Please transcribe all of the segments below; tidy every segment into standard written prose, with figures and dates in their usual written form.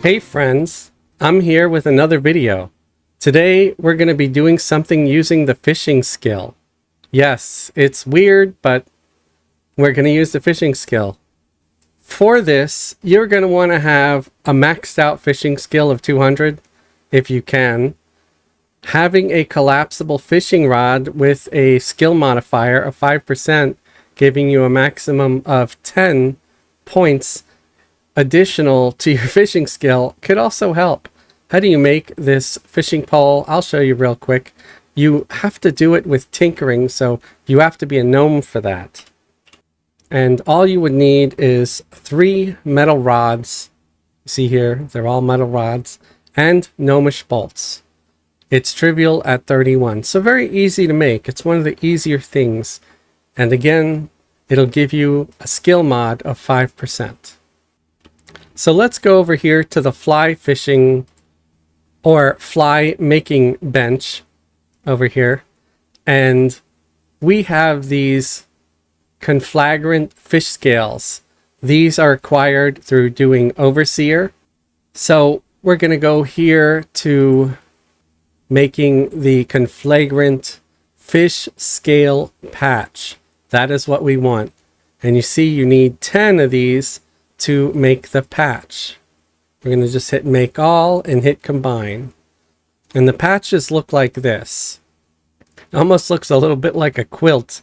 Hey friends, I'm here with another video. Today we're going to be doing something using the fishing skill. Yes, it's weird, but we're going to use the fishing skill. For this, you're going to want to have a maxed out fishing skill of 200 if you can. Having a collapsible fishing rod with a skill modifier of 5%, giving you a maximum of 10 points additional to your fishing skill could also help. How do you make this fishing pole? I'll show you real quick. You have to do it with tinkering, so you have to be a gnome for that. And all you would need is 3 metal rods. See here, they're all metal rods, and gnomish bolts. It's trivial at 31, so very easy to make. It's one of the easier things. And again, it'll give you a skill mod of 5%. So let's go over here to the fly fishing or fly making bench over here. And we have these Conflagrant fish scales. These are acquired through doing Overseer. So we're going to go here to making the Conflagrant fish scale patch. That is what we want. And you see you need 10 of these to make the patch. We're going to just hit make all and hit combine. And the patches look like this. It almost looks a little bit like a quilt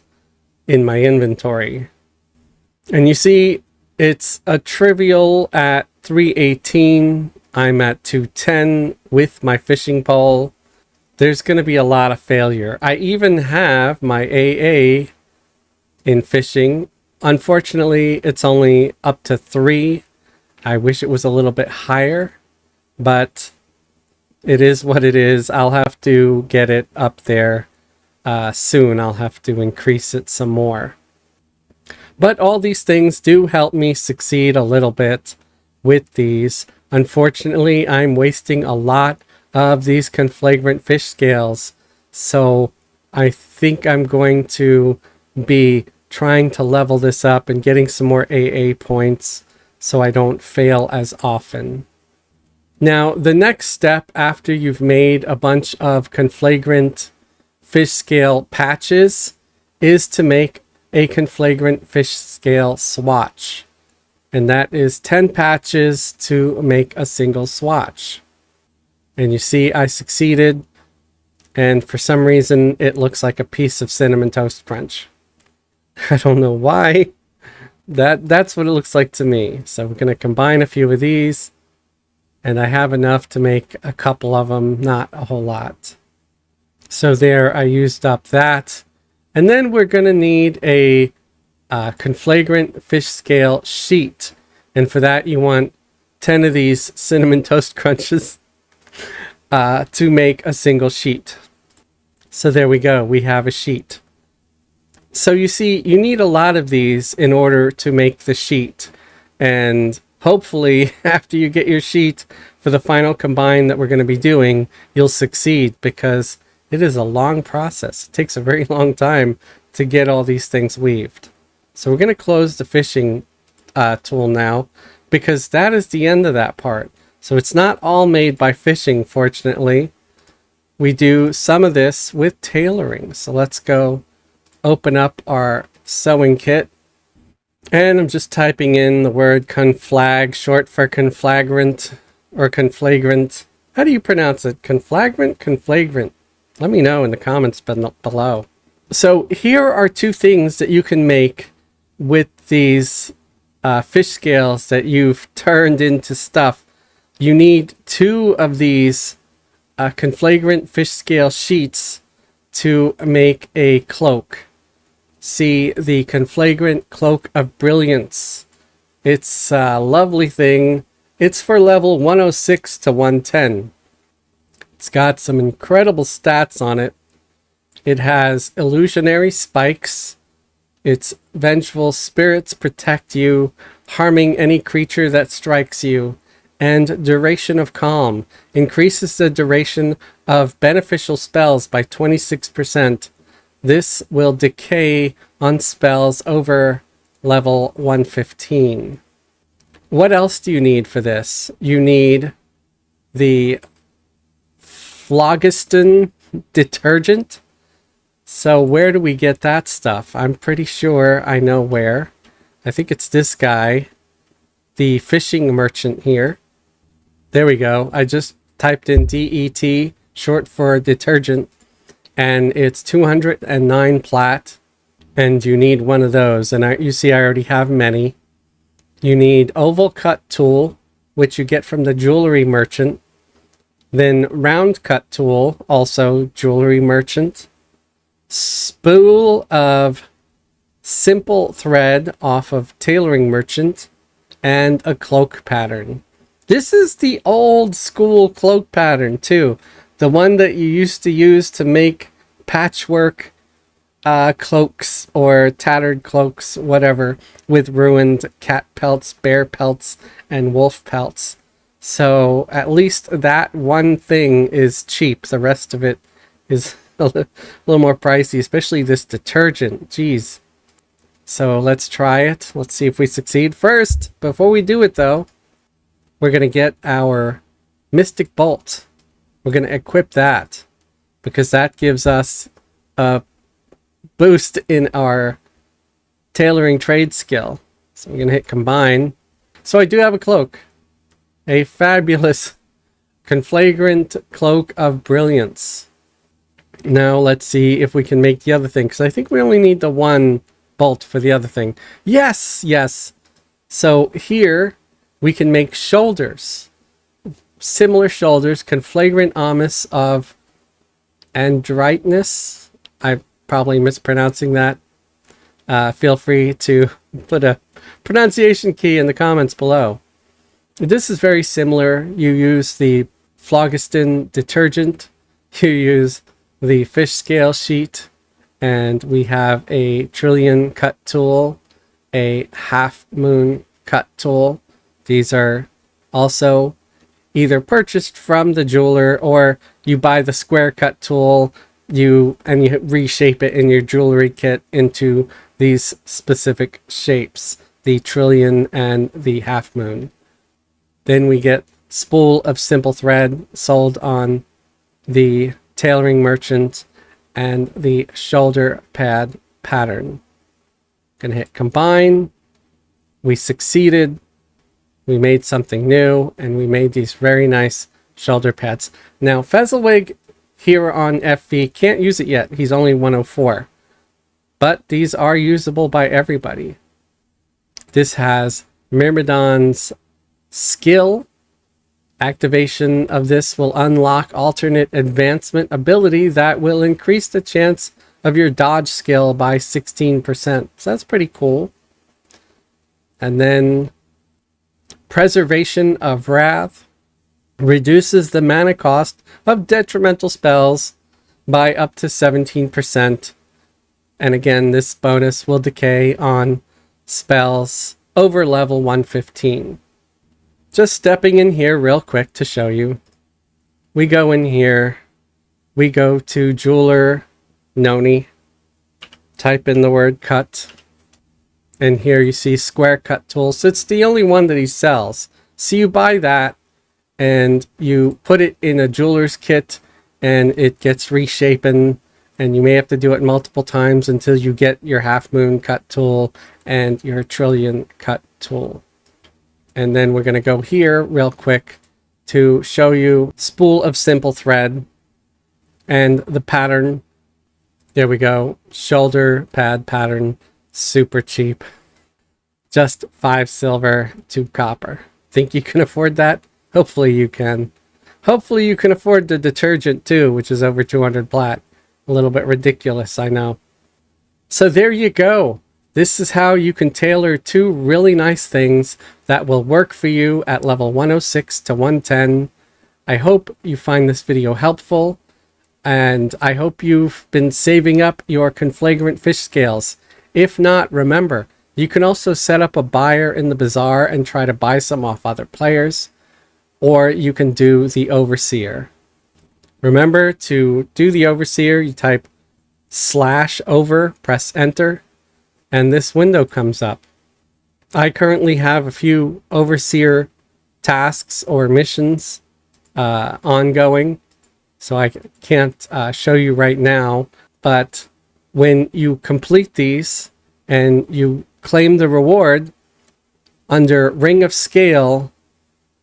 in my inventory. And you see it's a trivial at 318. I'm at 210 with my fishing pole. There's going to be a lot of failure. I even have my AA in fishing. Unfortunately, it's only up to 3. I wish it was a little bit higher, but it is what it is. I'll have to get it up there soon. I'll have to increase it some more. But all these things do help me succeed a little bit with these. Unfortunately, I'm wasting a lot of these Conflagrant fish scales, so I think I'm going to be trying to level this up and getting some more AA points so I don't fail as often. Now, the next step after you've made a bunch of Conflagrant fish scale patches is to make a Conflagrant fish scale swatch. And that is 10 patches to make a single swatch. And you see I succeeded, and for some reason it looks like a piece of Cinnamon Toast Crunch. I don't know why. That's what it looks like to me. So we're going to combine a few of these. And I have enough to make a couple of them, not a whole lot. So there, I used up that. And then we're going to need a Conflagrant fish scale sheet. And for that, you want 10 of these Cinnamon Toast Crunches to make a single sheet. So there we go. We have a sheet. So you see, you need a lot of these in order to make the sheet. And hopefully, after you get your sheet for the final combine that we're going to be doing, you'll succeed, because it is a long process. It takes a very long time to get all these things weaved. So we're going to close the fishing tool now, because that is the end of that part. So it's not all made by fishing, fortunately. We do some of this with tailoring. So let's go open up our sewing kit, and I'm just typing in the word conflag, short for conflagrant or conflagrant. How do you pronounce it? Conflagrant, conflagrant? Let me know in the comments below. So here are 2 things that you can make with these fish scales that you've turned into stuff. You need 2 of these Conflagrant fish scale sheets to make a cloak. See the Conflagrant Cloak of Brilliance. It's a lovely thing. It's for level 106 to 110. It's got some incredible stats on it. It has illusionary spikes. Its vengeful spirits protect you, harming any creature that strikes you. And duration of calm increases the duration of beneficial spells by 26%. This will decay on spells over level 115. what else do you need for this? You need the phlogiston detergent. So where do we get that stuff? I'm pretty sure I know where. I think it's this guy, the fishing merchant here. There we go. I just typed in DET, short for detergent, and it's 209 plat, and you need one of those. And you see I already have many. You need oval cut tool, which you get from the jewelry merchant. Then round cut tool, also jewelry merchant. Spool of simple thread off of tailoring merchant, and a cloak pattern. This is the old school cloak pattern too. The one that you used to use to make patchwork cloaks or tattered cloaks, whatever, with ruined cat pelts, bear pelts, and wolf pelts. So at least that one thing is cheap. The rest of it is a little more pricey, especially this detergent. Jeez. So let's try it. Let's see if we succeed. First, before we do it though, we're going to get our Mystic Bolt. We're going to equip that because that gives us a boost in our tailoring trade skill. So I'm going to hit combine. So I do have a cloak. A fabulous Conflagrant Cloak of Brilliance. Now let's see if we can make the other thing, because I think we only need the one bolt for the other thing. Yes, yes. So here we can make shoulders. Similar shoulders. Conflagrant Amice of Andrightness. I'm probably mispronouncing that. Feel free to put a pronunciation key in the comments below. This is very similar. You use the phlogiston detergent. You use the fish scale sheet. And we have a trillion cut tool. A half moon cut tool. These are also either purchased from the jeweler or you buy the square cut tool and you reshape it in your jewelry kit into these specific shapes. The trillion and the half moon. Then we get spool of simple thread sold on the tailoring merchant and the shoulder pad pattern. Gonna hit combine. We succeeded. We made something new and we made these very nice shoulder pads. Now Fezzelwhig here on FV can't use it yet. He's only 104. But these are usable by everybody. This has Myrmidon's skill. Activation of this will unlock alternate advancement ability that will increase the chance of your dodge skill by 16%. So that's pretty cool. And then Preservation of Wrath reduces the mana cost of detrimental spells by up to 17%. And again, this bonus will decay on spells over level 115. Just stepping in here real quick to show you. We go in here. We go to Jeweler Noni. Type in the word cut. And here you see square cut tools. So it's the only one that he sells. So you buy that and you put it in a jeweler's kit and it gets reshapen. And you may have to do it multiple times until you get your half moon cut tool and your trillion cut tool. And then we're going to go here real quick to show you spool of simple thread and the pattern. There we go. Shoulder pad pattern. Super cheap. Just 5 silver, 2 copper. Think you can afford that? Hopefully you can. Hopefully you can afford the detergent too, which is over 200 plat. A little bit ridiculous, I know. So there you go. This is how you can tailor 2 really nice things that will work for you at level 106 to 110. I hope you find this video helpful, and I hope you've been saving up your Conflagrant fish scales. If not, remember, you can also set up a buyer in the bazaar and try to buy some off other players, or you can do the Overseer. Remember to do the Overseer, you type /over, press enter, and this window comes up. I currently have a few overseer tasks or missions ongoing, so I can't show you right now. But when you complete these and you claim the reward under Ring of Scale,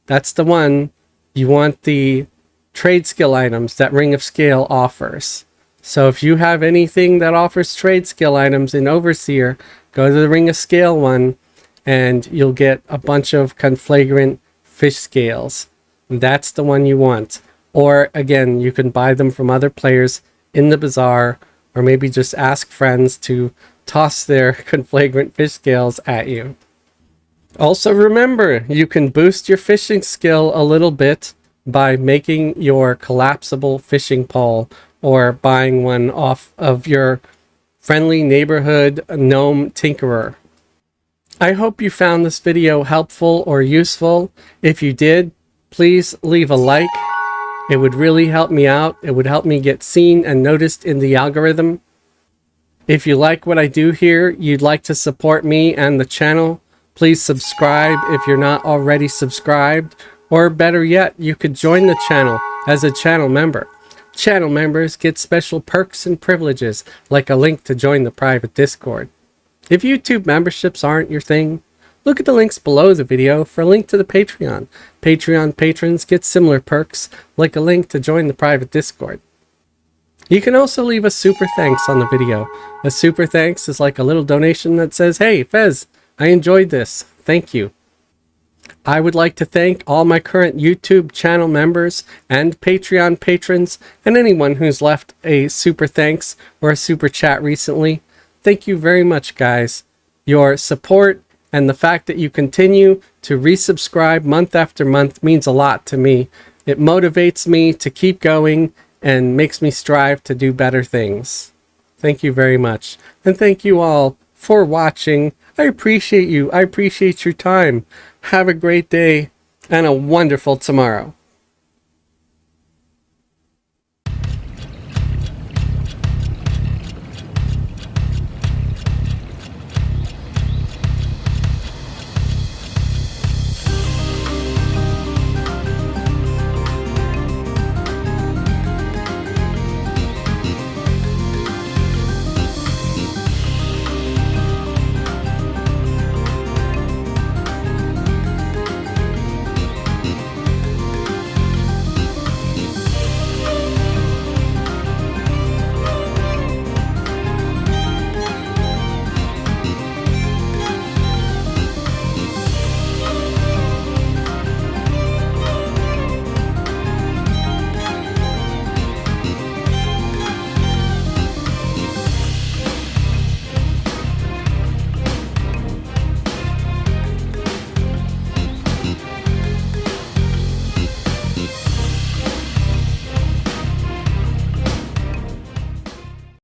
that's the one. You want the trade skill items that Ring of Scale offers. So if you have anything that offers trade skill items in Overseer, go to the Ring of Scale one and you'll get a bunch of Conflagrant fish scales. That's the one you want. Or again, you can buy them from other players in the bazaar, or maybe just ask friends to toss their Conflagrant fish scales at you. Also remember, you can boost your fishing skill a little bit by making your collapsible fishing pole or buying one off of your friendly neighborhood gnome tinkerer. I hope you found this video helpful or useful. If you did, please leave a like. It would really help me out. It would help me get seen and noticed in the algorithm. If you like what I do here, you'd like to support me and the channel, please subscribe if you're not already subscribed. Or better yet, you could join the channel as a channel member. Channel members get special perks and privileges, like a link to join the private Discord. If YouTube memberships aren't your thing, look at the links below the video for a link to the Patreon. Patreon patrons get similar perks, like a link to join the private Discord. You can also leave a super thanks on the video. A super thanks is like a little donation that says, "Hey, Fez, I enjoyed this. Thank you." I would like to thank all my current YouTube channel members and Patreon patrons and anyone who's left a super thanks or a super chat recently. Thank you very much, guys. Your support and the fact that you continue to resubscribe month after month means a lot to me. It motivates me to keep going and makes me strive to do better things. Thank you very much. And thank you all for watching. I appreciate you. I appreciate your time. Have a great day and a wonderful tomorrow.